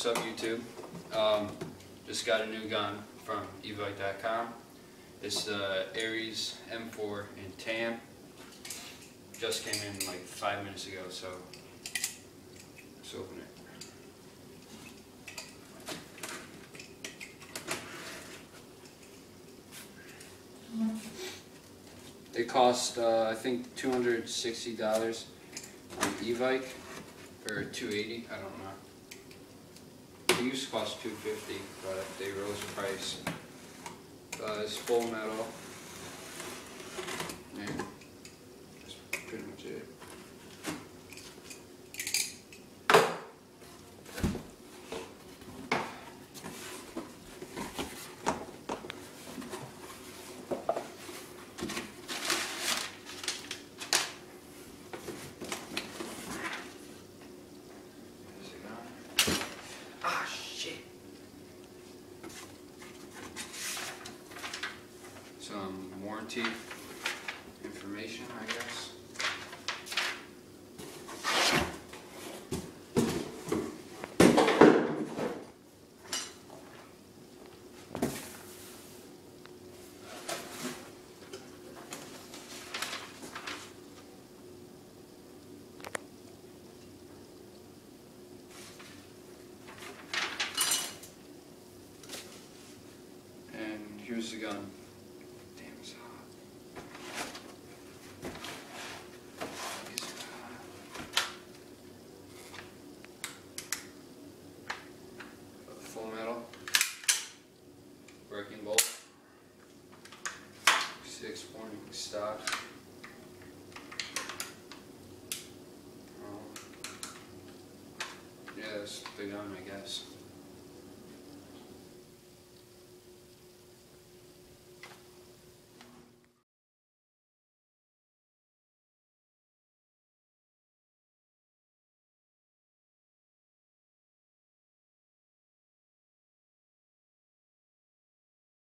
What's up, YouTube? Just got a new gun from evike.com. It's the Ares M4 in tan. Just came in like 5 minutes ago, so let's open it. It cost I think $260 on Evike for $280. I don't know. It used to cost $250, but they rose the price. It's full metal, and that's pretty much it. Some warranty information, I guess. And here's the gun. Full metal, working bolt, 6-point stock. Yeah, that's the gun, I guess.